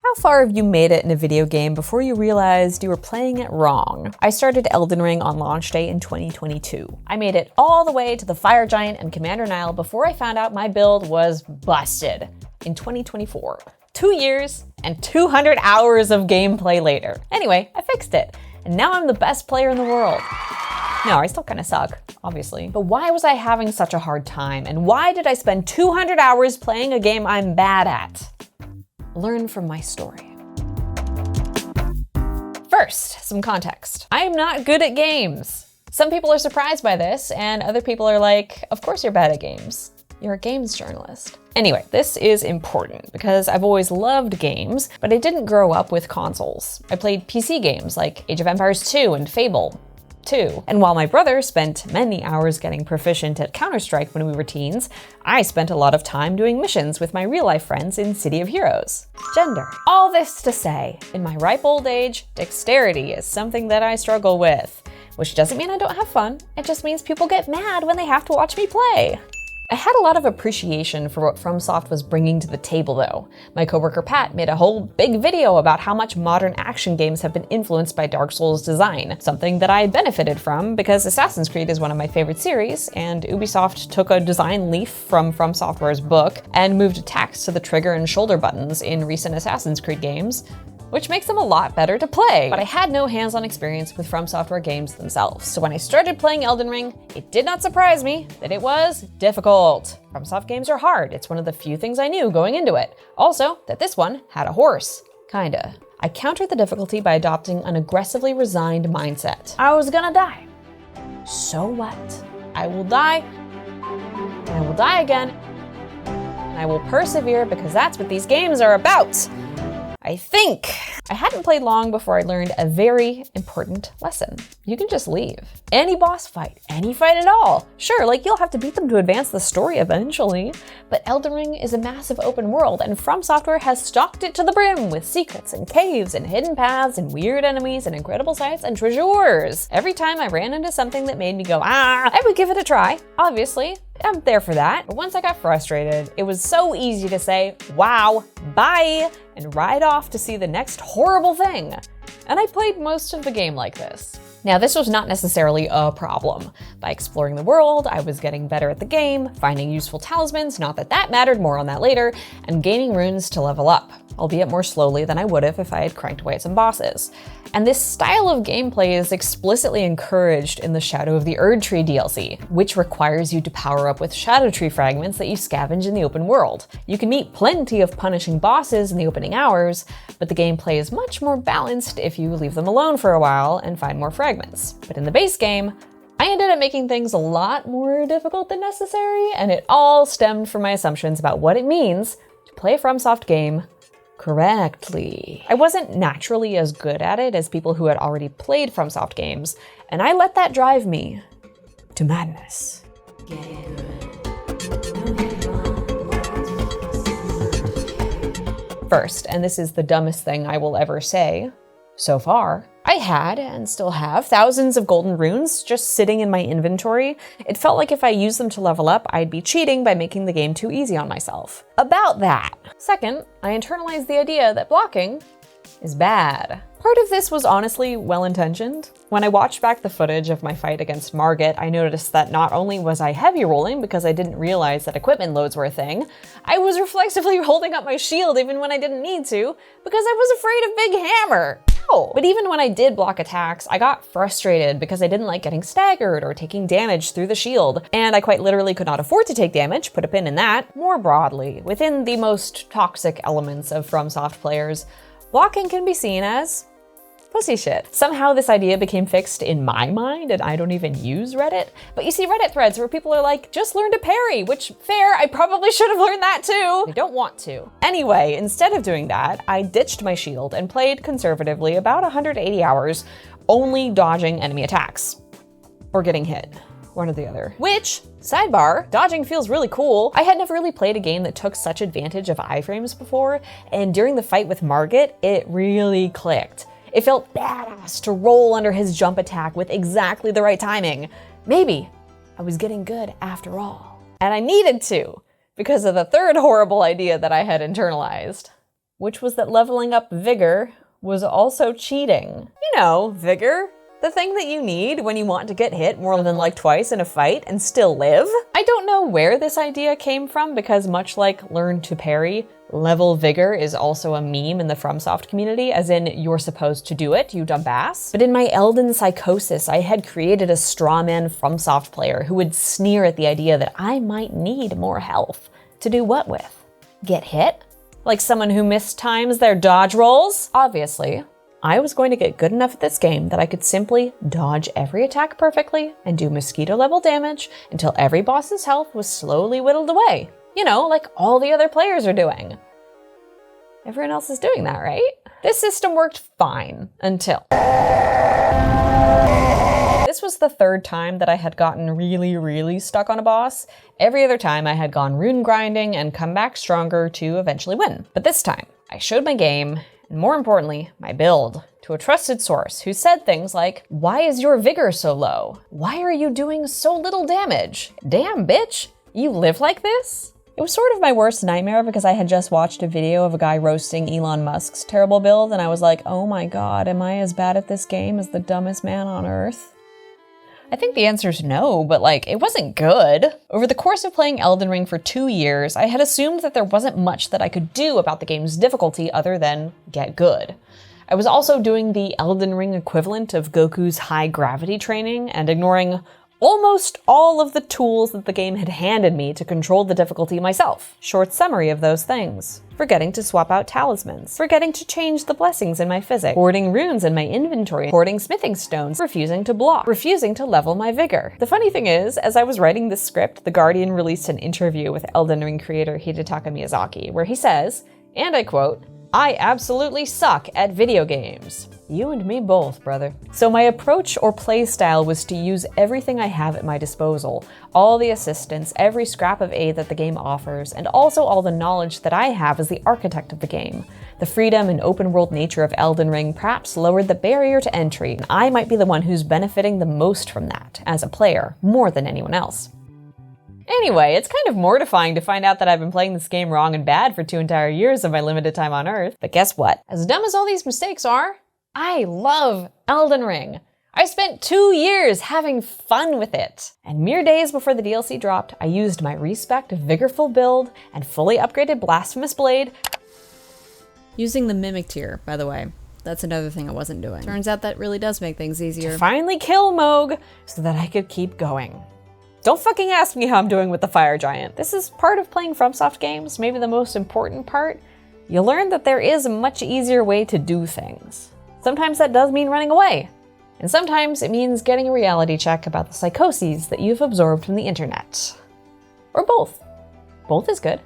How far have you made it in a video game before you realized you were playing it wrong? I started Elden Ring on launch day in 2022. I made it all the way to the Fire Giant and Commander Nile before I found out my build was busted in 2024. 2 years and 200 hours of gameplay later. Anyway, I fixed it, and now I'm the best player in the world. No, I still kind of suck, obviously. But why was I having such a hard time, and why did I spend 200 hours playing a game I'm bad at? Learn from my story. First, some context. I am not good at games. Some people are surprised by this, and other people are like, of course you're bad at games. You're a games journalist. Anyway, this is important because I've always loved games, but I didn't grow up with consoles. I played PC games like Age of Empires 2 and Fable 2. And while my brother spent many hours getting proficient at Counter-Strike when we were teens, I spent a lot of time doing missions with my real-life friends in City of Heroes. Gender. All this to say, in my ripe old age, dexterity is something that I struggle with. Which doesn't mean I don't have fun, it just means people get mad when they have to watch me play. I had a lot of appreciation for what FromSoft was bringing to the table though. My coworker Pat made a whole big video about how much modern action games have been influenced by Dark Souls design, something that I benefited from because Assassin's Creed is one of my favorite series, and Ubisoft took a design leaf from Software's book and moved attacks to the trigger and shoulder buttons in recent Assassin's Creed games, which makes them a lot better to play. But I had no hands-on experience with From Software games themselves, so when I started playing Elden Ring, it did not surprise me that it was difficult. FromSoft games are hard. It's one of the few things I knew going into it. Also, that this one had a horse. Kinda. I countered the difficulty by adopting an aggressively resigned mindset. I was gonna die. So what? I will die, and I will die again, and I will persevere because that's what these games are about. I think. I hadn't played long before I learned a very important lesson. You can just leave. Any boss fight, any fight at all. Sure, like you'll have to beat them to advance the story eventually, but Elden Ring is a massive open world, and From Software has stocked it to the brim with secrets and caves and hidden paths and weird enemies and incredible sights and treasures. Every time I ran into something that made me go, I would give it a try, obviously. I'm there for that. But once I got frustrated, it was so easy to say, wow, bye, and ride off to see the next horrible thing. And I played most of the game like this. Now, this was not necessarily a problem. By exploring the world, I was getting better at the game, finding useful talismans, not that that mattered, more on that later, and gaining runes to level up, albeit more slowly than I would have if I had cranked away at some bosses. And this style of gameplay is explicitly encouraged in the Shadow of the Erdtree DLC, which requires you to power up with Shadow Tree fragments that you scavenge in the open world. You can meet plenty of punishing bosses in the opening hours, but the gameplay is much more balanced if you leave them alone for a while and find more fragments. But in the base game, I ended up making things a lot more difficult than necessary, and it all stemmed from my assumptions about what it means to play a FromSoft game correctly. I wasn't naturally as good at it as people who had already played FromSoft games, and I let that drive me to madness. First, and this is the dumbest thing I will ever say so far, I had, and still have, thousands of golden runes just sitting in my inventory. It felt like if I used them to level up, I'd be cheating by making the game too easy on myself. About that. Second, I internalized the idea that blocking is bad. Part of this was honestly well-intentioned. When I watched back the footage of my fight against Margit, I noticed that not only was I heavy rolling because I didn't realize that equipment loads were a thing, I was reflexively holding up my shield even when I didn't need to because I was afraid of Big Hammer. But even when I did block attacks, I got frustrated because I didn't like getting staggered or taking damage through the shield, and I quite literally could not afford to take damage, put a pin in that. More broadly, within the most toxic elements of FromSoft players, blocking can be seen as pussy shit. Somehow this idea became fixed in my mind, and I don't even use Reddit. But you see Reddit threads where people are like, just learn to parry, which, fair, I probably should have learned that too. I don't want to. Anyway, instead of doing that, I ditched my shield and played conservatively about 180 hours, only dodging enemy attacks. Or getting hit. One or the other. Which, sidebar, dodging feels really cool. I had never really played a game that took such advantage of iframes before, and during the fight with Margit, it really clicked. It felt badass to roll under his jump attack with exactly the right timing. Maybe I was getting good after all. And I needed to, because of the third horrible idea that I had internalized. which was that leveling up vigor was also cheating. You know, vigor. The thing that you need when you want to get hit more than like twice in a fight and still live. I don't know where this idea came from because much like learn to parry, level vigor is also a meme in the FromSoft community, as in you're supposed to do it, you dumb ass. But in my Elden psychosis, I had created a strawman FromSoft player who would sneer at the idea that I might need more health. To do what with? Get hit? Like someone who mistimes their dodge rolls? Obviously, I was going to get good enough at this game that I could simply dodge every attack perfectly and do mosquito level damage until every boss's health was slowly whittled away. You know, like all the other players are doing. Everyone else is doing that, right? This system worked fine until... This was the third time that I had gotten really stuck on a boss. Every other time I had gone rune grinding and come back stronger to eventually win. But this time, I showed my game, and more importantly, my build, to a trusted source who said things like, "Why is your vigor so low? Why are you doing so little damage? Damn, bitch, you live like this?" It was sort of my worst nightmare because I had just watched a video of a guy roasting Elon Musk's terrible build, and I was like, oh my god, am I as bad at this game as the dumbest man on earth? I think the answer is no, but like, it wasn't good. Over the course of playing Elden Ring for 2 years, I had assumed that there wasn't much that I could do about the game's difficulty other than get good. I was also doing the Elden Ring equivalent of Goku's high gravity training and ignoring almost all of the tools that the game had handed me to control the difficulty myself. Short summary of those things: forgetting to swap out talismans, forgetting to change the blessings in my physic, hoarding runes in my inventory, hoarding smithing stones, refusing to block, refusing to level my vigor. The funny thing is, as I was writing this script, The Guardian released an interview with Elden Ring creator Hidetaka Miyazaki, where he says, and I quote, "I absolutely suck at video games." You and me both, brother. So my approach or play style was to use everything I have at my disposal, all the assistance, every scrap of aid that the game offers, and also all the knowledge that I have as the architect of the game. The freedom and open world nature of Elden Ring perhaps lowered the barrier to entry, and I might be the one who's benefiting the most from that, as a player, more than anyone else. Anyway, it's kind of mortifying to find out that I've been playing this game wrong and bad for 2 entire years of my limited time on Earth. But guess what? As dumb as all these mistakes are, I love Elden Ring. I spent 2 years having fun with it. And mere days before the DLC dropped, I used my respec vigorful build and fully upgraded Blasphemous Blade. Using the Mimic tier, by the way. That's another thing I wasn't doing. Turns out that really does make things easier. To finally kill Mohg so that I could keep going. Don't fucking ask me how I'm doing with the Fire Giant. This is part of playing FromSoft games, maybe the most important part. You learn that there is a much easier way to do things. Sometimes that does mean running away. And sometimes it means getting a reality check about the psychoses that you've absorbed from the internet. Or both. Both is good.